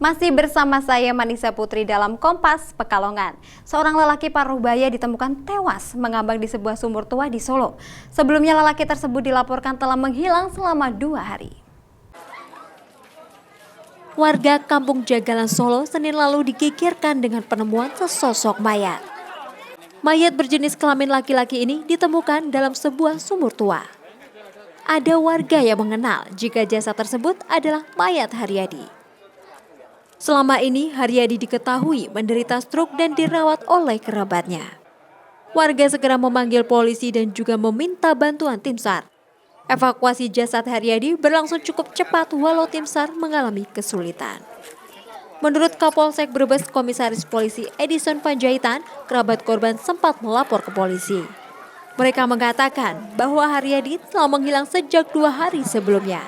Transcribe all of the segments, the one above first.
Masih bersama saya Manisa Putri dalam Kompas Pekalongan. Seorang lelaki Parubaya ditemukan tewas mengambang di sebuah sumur tua di Solo. Sebelumnya lelaki tersebut dilaporkan telah menghilang selama 2 hari. Warga Kampung Jagalan Solo Senin lalu digegerkan dengan penemuan sesosok mayat. Mayat berjenis kelamin laki-laki ini ditemukan dalam sebuah sumur tua. Ada warga yang mengenal jika jasad tersebut adalah mayat Haryadi. Selama ini, Haryadi diketahui menderita stroke dan dirawat oleh kerabatnya. Warga segera memanggil polisi dan juga meminta bantuan tim SAR. Evakuasi jasad Haryadi berlangsung cukup cepat walau tim SAR mengalami kesulitan. Menurut Kapolsek Brebes Komisaris Polisi Edison Panjaitan, kerabat korban sempat melapor ke polisi. Mereka mengatakan bahwa Haryadi telah menghilang sejak 2 hari sebelumnya.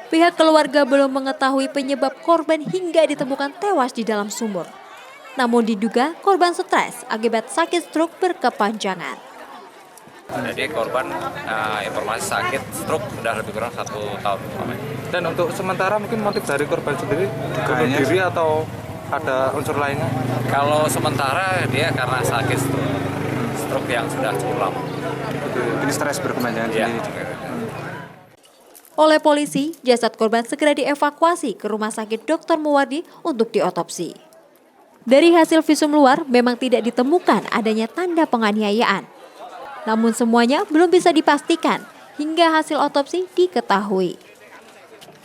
Pihak keluarga belum mengetahui penyebab korban hingga ditemukan tewas di dalam sumur. Namun diduga korban stres akibat sakit stroke berkepanjangan. Jadi korban informasi sakit stroke sudah lebih kurang 1 tahun. Dan untuk sementara mungkin motif dari korban sendiri bunuh diri atau ada unsur lainnya? Kalau sementara dia karena sakit stroke yang sudah cukup lama. Ini stres berkepanjangan sendiri. Oleh polisi, jasad korban segera dievakuasi ke Rumah Sakit Dr. Muwardi untuk diotopsi. Dari hasil visum luar memang tidak ditemukan adanya tanda penganiayaan. Namun semuanya belum bisa dipastikan hingga hasil otopsi diketahui.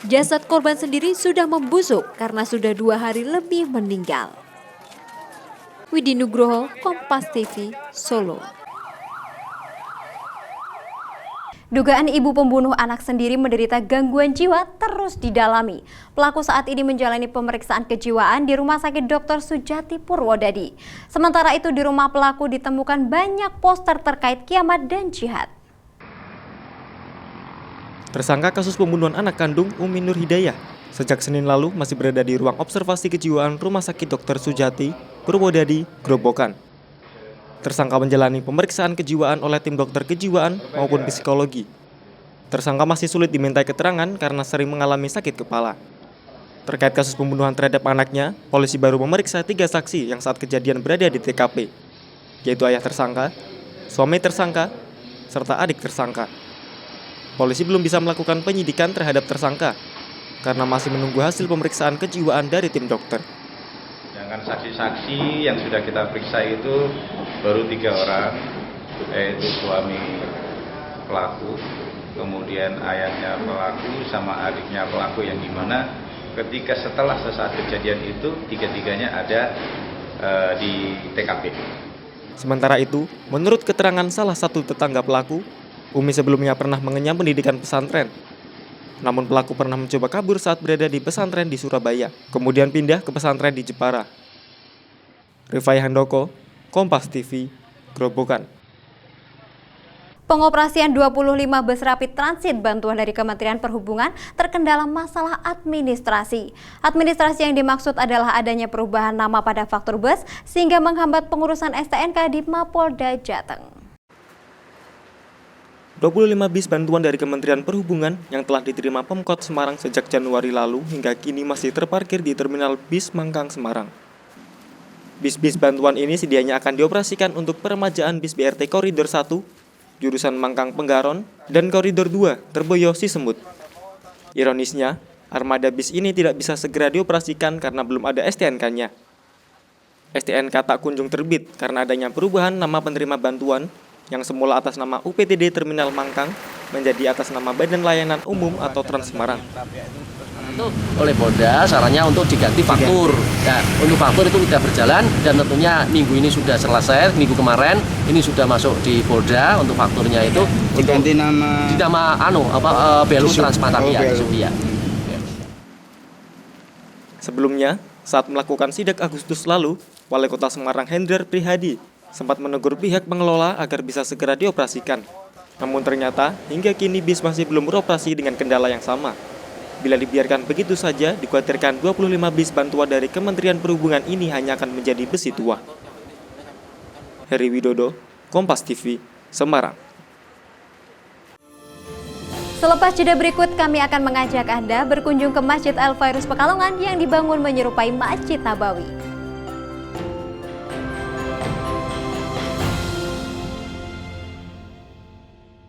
Jasad korban sendiri sudah membusuk karena sudah 2 hari lebih meninggal. Widi Nugroho, Kompas TV, Solo. Dugaan ibu pembunuh anak sendiri menderita gangguan jiwa terus didalami. Pelaku saat ini menjalani pemeriksaan kejiwaan di Rumah Sakit Dr. Sujati Purwodadi. Sementara itu di rumah pelaku ditemukan banyak poster terkait kiamat dan jihad. Tersangka kasus pembunuhan anak kandung Umi Nur Hidayah sejak Senin lalu masih berada di ruang observasi kejiwaan Rumah Sakit Dr. Sujati Purwodadi, Grobogan. Tersangka menjalani pemeriksaan kejiwaan oleh tim dokter kejiwaan maupun psikologi. Tersangka masih sulit dimintai keterangan karena sering mengalami sakit kepala. Terkait kasus pembunuhan terhadap anaknya, polisi baru memeriksa 3 saksi yang saat kejadian berada di TKP, yaitu ayah tersangka, suami tersangka, serta adik tersangka. Polisi belum bisa melakukan penyidikan terhadap tersangka karena masih menunggu hasil pemeriksaan kejiwaan dari tim dokter. Sedangkan saksi-saksi yang sudah kita periksa itu baru 3 orang, yaitu suami pelaku, kemudian ayahnya pelaku, sama adiknya pelaku, yang dimana ketika setelah sesaat kejadian itu 3-tiganya ada di TKP. Sementara itu, menurut keterangan salah satu tetangga pelaku, Umi sebelumnya pernah mengenyam pendidikan pesantren. Namun pelaku pernah mencoba kabur saat berada di pesantren di Surabaya, kemudian pindah ke pesantren di Jepara. Rifai Handoko, Kompas TV, Grobogan. Pengoperasian 25 bus rapid transit bantuan dari Kementerian Perhubungan terkendala masalah administrasi. Administrasi yang dimaksud adalah adanya perubahan nama pada faktur bus sehingga menghambat pengurusan STNK di Mapolda Jateng. 25 bis bantuan dari Kementerian Perhubungan yang telah diterima Pemkot Semarang sejak Januari lalu hingga kini masih terparkir di Terminal Bis Mangkang, Semarang. Bis-bis bantuan ini sedianya akan dioperasikan untuk peremajaan bis BRT Koridor 1, jurusan Mangkang Penggaron, dan Koridor 2, Terboyo Sisemut. Ironisnya, armada bis ini tidak bisa segera dioperasikan karena belum ada STNK-nya. STNK tak kunjung terbit karena adanya perubahan nama penerima bantuan yang semula atas nama UPTD Terminal Mangkang menjadi atas nama Badan Layanan Umum atau Trans Semarang. Itu oleh Polda sarannya untuk diganti faktur. Nah, untuk faktur itu sudah berjalan dan tentunya minggu ini sudah selesai. Minggu kemarin ini sudah masuk di Polda untuk fakturnya itu diganti nama Belu Transmatakia Sofia. Sebelumnya, saat melakukan sidak Agustus lalu, Wali Kota Semarang Hendrar Prihadi sempat menegur pihak pengelola agar bisa segera dioperasikan. Namun ternyata hingga kini bis masih belum beroperasi dengan kendala yang sama. Bila dibiarkan begitu saja, dikhawatirkan 25 bis bantuan dari Kementerian Perhubungan ini hanya akan menjadi besi tua. Heri Widodo, Kompas TV, Semarang. Selepas jeda berikut, kami akan mengajak Anda berkunjung ke Masjid Al-Fairuz Pekalongan yang dibangun menyerupai Masjid Nabawi.